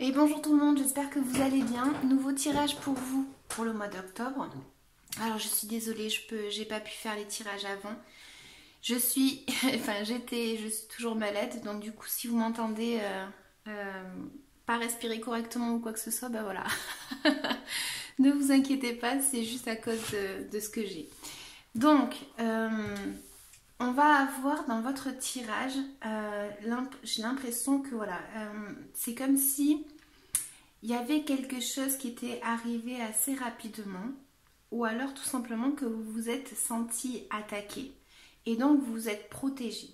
Et bonjour tout le monde, j'espère que vous allez bien. Nouveau tirage pour vous pour le mois d'octobre. Alors je suis désolée, j'ai pas pu faire les tirages avant. Je suis toujours malade, donc du coup si vous m'entendez pas respirer correctement ou quoi que ce soit, bah voilà. Ne vous inquiétez pas, c'est juste à cause de ce que j'ai. Donc, on va avoir dans votre tirage, j'ai l'impression que voilà, c'est comme si il y avait quelque chose qui était arrivé assez rapidement, ou alors tout simplement que vous vous êtes senti attaqué et donc vous vous êtes protégé.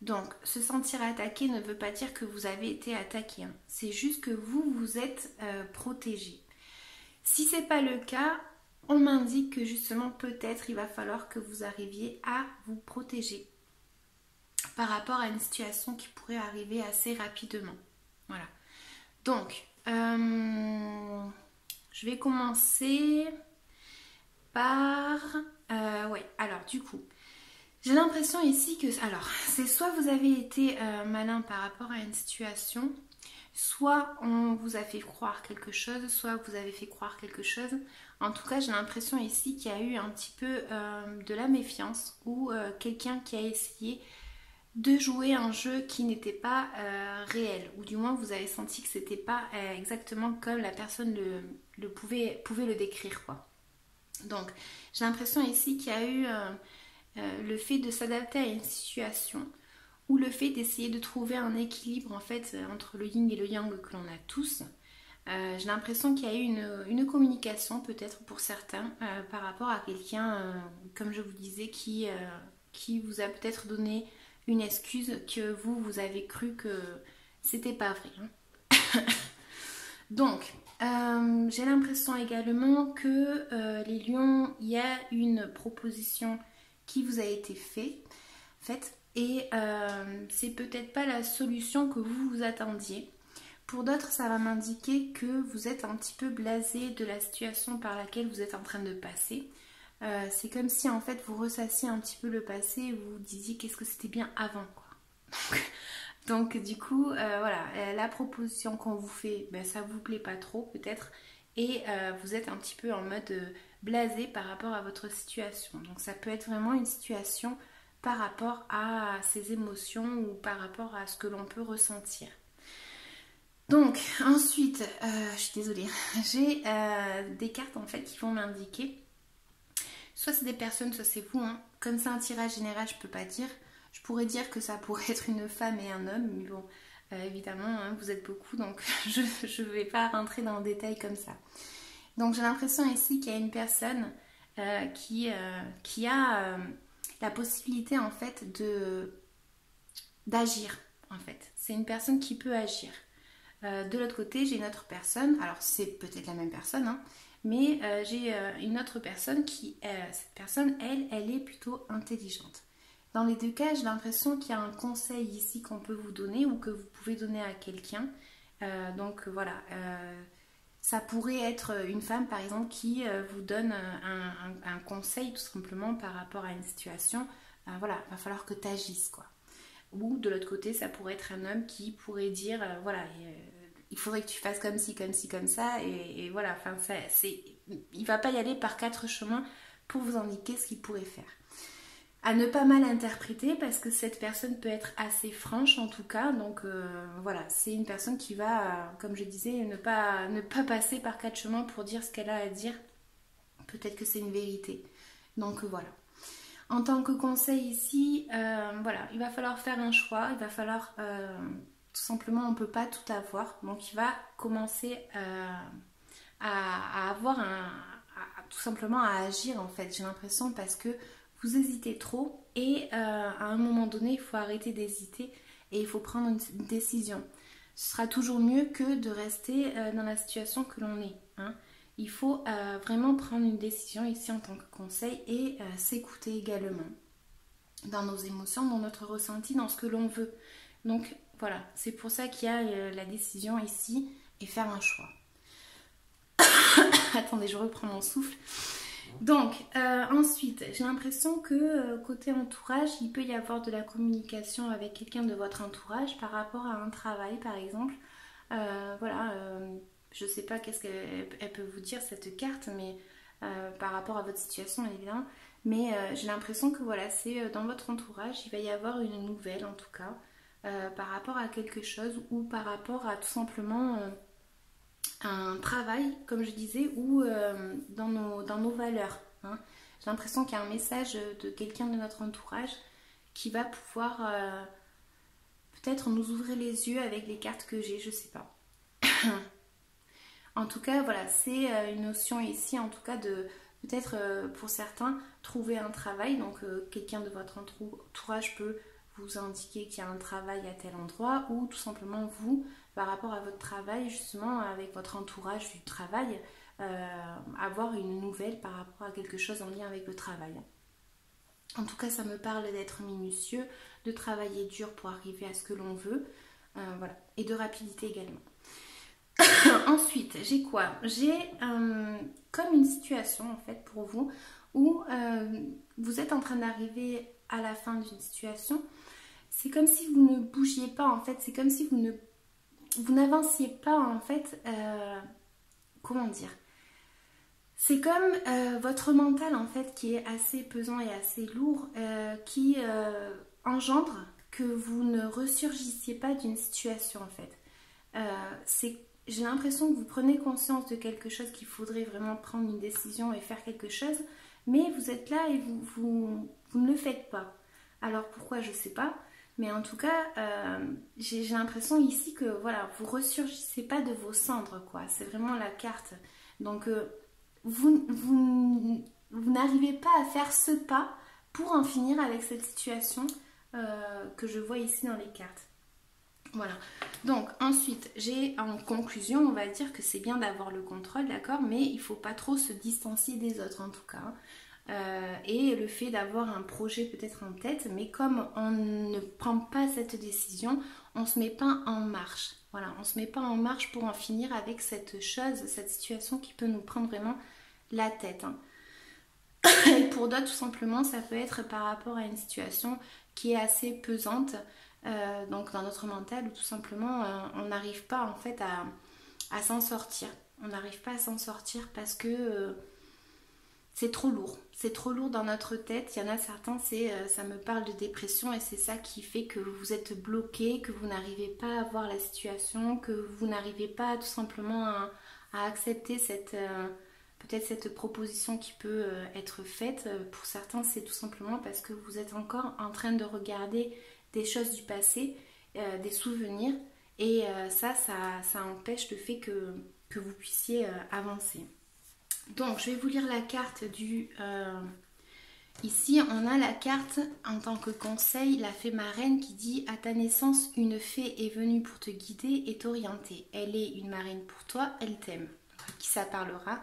Donc, se sentir attaqué ne veut pas dire que vous avez été attaqué, hein. C'est juste que vous vous êtes protégé. Si c'est pas le cas, on m'indique que justement peut-être il va falloir que vous arriviez à vous protéger par rapport à une situation qui pourrait arriver assez rapidement. Voilà. Donc, je vais commencer par... ouais, alors du coup, j'ai l'impression ici que... Alors, c'est soit vous avez été malin par rapport à une situation, soit on vous a fait croire quelque chose, soit vous avez fait croire quelque chose. En tout cas, j'ai l'impression ici qu'il y a eu un petit peu de la méfiance ou quelqu'un qui a essayé de jouer un jeu qui n'était pas réel, ou du moins vous avez senti que c'était pas exactement comme la personne pouvait le décrire, quoi. Donc, j'ai l'impression ici qu'il y a eu le fait de s'adapter à une situation ou le fait d'essayer de trouver un équilibre en fait entre le yin et le yang que l'on a tous. J'ai l'impression qu'il y a eu une communication peut-être pour certains par rapport à quelqu'un, comme je vous disais, qui vous a peut-être donné une excuse que vous avez cru que c'était pas vrai, hein. Donc, j'ai l'impression également que les lions, il y a une proposition qui vous a été faite et c'est peut-être pas la solution que vous vous attendiez. Pour d'autres, ça va m'indiquer que vous êtes un petit peu blasé de la situation par laquelle vous êtes en train de passer. C'est comme si en fait vous ressassiez un petit peu le passé et vous vous disiez qu'est-ce que c'était bien avant, quoi. Donc du coup, voilà, la proposition qu'on vous fait, ben, ça vous plaît pas trop peut-être et vous êtes un petit peu en mode blasé par rapport à votre situation. Donc ça peut être vraiment une situation par rapport à ses émotions ou par rapport à ce que l'on peut ressentir. Donc ensuite, je suis désolée, j'ai des cartes en fait qui vont m'indiquer, soit c'est des personnes, soit c'est vous, hein. Comme c'est un tirage général, je peux pas dire. Je pourrais dire que ça pourrait être une femme et un homme, mais bon, évidemment, hein, vous êtes beaucoup, donc je ne vais pas rentrer dans le détail comme ça. Donc j'ai l'impression ici qu'il y a une personne qui a la possibilité en fait d'agir, en fait. C'est une personne qui peut agir. De l'autre côté, j'ai une autre personne, alors c'est peut-être la même personne, hein, mais j'ai une autre personne cette personne, elle est plutôt intelligente. Dans les deux cas, j'ai l'impression qu'il y a un conseil ici qu'on peut vous donner ou que vous pouvez donner à quelqu'un. Donc voilà, ça pourrait être une femme par exemple qui vous donne un conseil tout simplement par rapport à une situation. Voilà, il va falloir que tu agisses, quoi. Ou de l'autre côté, ça pourrait être un homme qui pourrait dire voilà, il faudrait que tu fasses comme ci, comme ci, comme ça. Et voilà, enfin, il va pas y aller par quatre chemins pour vous indiquer ce qu'il pourrait faire. À ne pas mal interpréter parce que cette personne peut être assez franche en tout cas. Donc voilà, c'est une personne qui va, comme je disais, ne pas passer par quatre chemins pour dire ce qu'elle a à dire. Peut-être que c'est une vérité. Donc voilà. En tant que conseil ici, voilà, il va falloir faire un choix. Il va falloir, tout simplement, on ne peut pas tout avoir. Donc il va commencer à avoir tout simplement à agir en fait. J'ai l'impression parce que vous hésitez trop et à un moment donné, il faut arrêter d'hésiter et il faut prendre une décision. Ce sera toujours mieux que de rester dans la situation que l'on est, hein. Il faut vraiment prendre une décision ici en tant que conseil et s'écouter également dans nos émotions, dans notre ressenti, dans ce que l'on veut. Donc voilà, c'est pour ça qu'il y a la décision ici et faire un choix. Attendez, je reprends mon souffle. Donc, ensuite, j'ai l'impression que côté entourage, il peut y avoir de la communication avec quelqu'un de votre entourage par rapport à un travail, par exemple. Voilà, je sais pas qu'est-ce qu'elle peut vous dire cette carte, mais par rapport à votre situation évidemment. Mais j'ai l'impression que voilà, c'est dans votre entourage, il va y avoir une nouvelle en tout cas, par rapport à quelque chose ou par rapport à tout simplement un travail, comme je disais, ou dans nos valeurs. Hein. J'ai l'impression qu'il y a un message de quelqu'un de notre entourage qui va pouvoir peut-être nous ouvrir les yeux avec les cartes que j'ai, je sais pas. En tout cas, voilà, c'est une notion ici, en tout cas, de peut-être pour certains, trouver un travail. Donc, quelqu'un de votre entourage peut vous indiquer qu'il y a un travail à tel endroit, ou tout simplement vous, par rapport à votre travail, justement, avec votre entourage du travail, avoir une nouvelle par rapport à quelque chose en lien avec le travail. En tout cas, ça me parle d'être minutieux, de travailler dur pour arriver à ce que l'on veut, voilà, et de rapidité également. Ensuite, j'ai quoi? J'ai comme une situation en fait pour vous où vous êtes en train d'arriver à la fin d'une situation. C'est comme si vous ne bougiez pas en fait. C'est comme si vous n'avanciez pas en fait. Comment dire? C'est comme votre mental en fait qui est assez pesant et assez lourd qui engendre que vous ne ressurgissiez pas d'une situation en fait. J'ai l'impression que vous prenez conscience de quelque chose, qu'il faudrait vraiment prendre une décision et faire quelque chose, mais vous êtes là et vous ne le faites pas. Alors pourquoi, je ne sais pas, mais en tout cas, j'ai l'impression ici que voilà, vous ressurgissez pas de vos cendres, quoi. C'est vraiment la carte. Donc vous n'arrivez pas à faire ce pas pour en finir avec cette situation que je vois ici dans les cartes. Voilà, donc ensuite j'ai en conclusion, on va dire que c'est bien d'avoir le contrôle, d'accord, mais il ne faut pas trop se distancier des autres en tout cas. Et le fait d'avoir un projet peut-être en tête, mais comme on ne prend pas cette décision, on ne se met pas en marche. Voilà, on ne se met pas en marche pour en finir avec cette chose, cette situation qui peut nous prendre vraiment la tête. Hein. Et pour d'autres, tout simplement, ça peut être par rapport à une situation qui est assez pesante. Donc dans notre mental où tout simplement on n'arrive pas en fait à s'en sortir. On n'arrive pas à s'en sortir parce que c'est trop lourd. C'est trop lourd dans notre tête. Il y en a certains, ça me parle de dépression et c'est ça qui fait que vous êtes bloqué, que vous n'arrivez pas à voir la situation, que vous n'arrivez pas tout simplement à accepter peut-être cette proposition qui peut être faite. Pour certains, c'est tout simplement parce que vous êtes encore en train de regarder des choses du passé, des souvenirs, et ça empêche le fait que vous puissiez avancer. Donc, je vais vous lire la carte Ici, on a la carte en tant que conseil, la fée marraine qui dit « À ta naissance, une fée est venue pour te guider et t'orienter. Elle est une marraine pour toi, elle t'aime. » Qui ça parlera?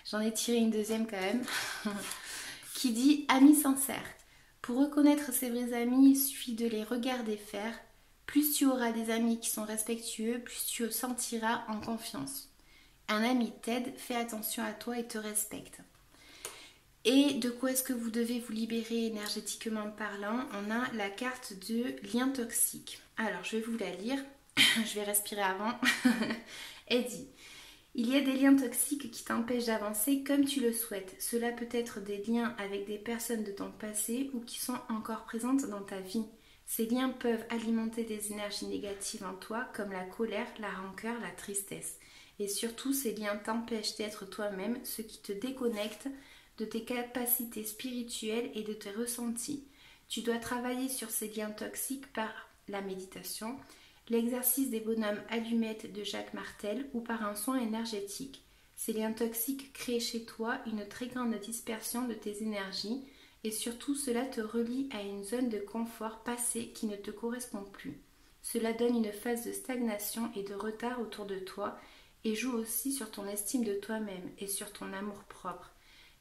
J'en ai tiré une deuxième quand même. Qui dit « Amis sincères. Pour reconnaître ses vrais amis, il suffit de les regarder faire. Plus tu auras des amis qui sont respectueux, plus tu te sentiras en confiance. Un ami t'aide, fais attention à toi et te respecte. » Et de quoi est-ce que vous devez vous libérer énergétiquement parlant? On a la carte de lien toxique. Alors, je vais vous la lire. Je vais respirer avant. Elle dit: il y a des liens toxiques qui t'empêchent d'avancer comme tu le souhaites. Cela peut être des liens avec des personnes de ton passé ou qui sont encore présentes dans ta vie. Ces liens peuvent alimenter des énergies négatives en toi comme la colère, la rancœur, la tristesse. Et surtout, ces liens t'empêchent d'être toi-même, ce qui te déconnecte de tes capacités spirituelles et de tes ressentis. Tu dois travailler sur ces liens toxiques par la méditation, l'exercice des bonhommes allumettes de Jacques Martel ou par un soin énergétique. Ces liens toxiques créent chez toi une très grande dispersion de tes énergies et surtout cela te relie à une zone de confort passé qui ne te correspond plus. Cela donne une phase de stagnation et de retard autour de toi et joue aussi sur ton estime de toi-même et sur ton amour-propre.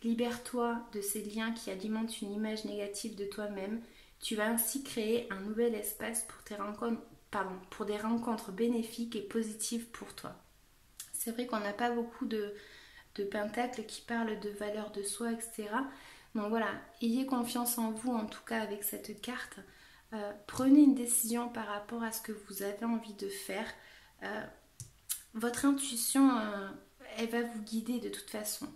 Libère-toi de ces liens qui alimentent une image négative de toi-même. Tu vas ainsi créer un nouvel espace pour des rencontres bénéfiques et positives pour toi. C'est vrai qu'on n'a pas beaucoup de pentacles qui parlent de valeur de soi, etc. Donc voilà, ayez confiance en vous en tout cas avec cette carte. Prenez une décision par rapport à ce que vous avez envie de faire. votre intuition, elle va vous guider de toute façon.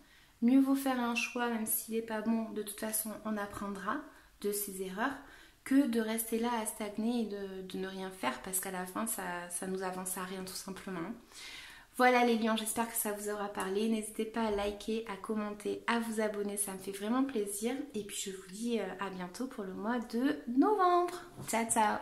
Mieux vaut faire un choix, même s'il n'est pas bon, de toute façon on apprendra de ses erreurs, que de rester là à stagner et de ne rien faire parce qu'à la fin ça nous avance à rien tout simplement. Voilà les lions, j'espère que ça vous aura parlé. N'hésitez pas à liker, à commenter, à vous abonner, ça me fait vraiment plaisir. Et puis je vous dis à bientôt pour le mois de novembre. Ciao ciao.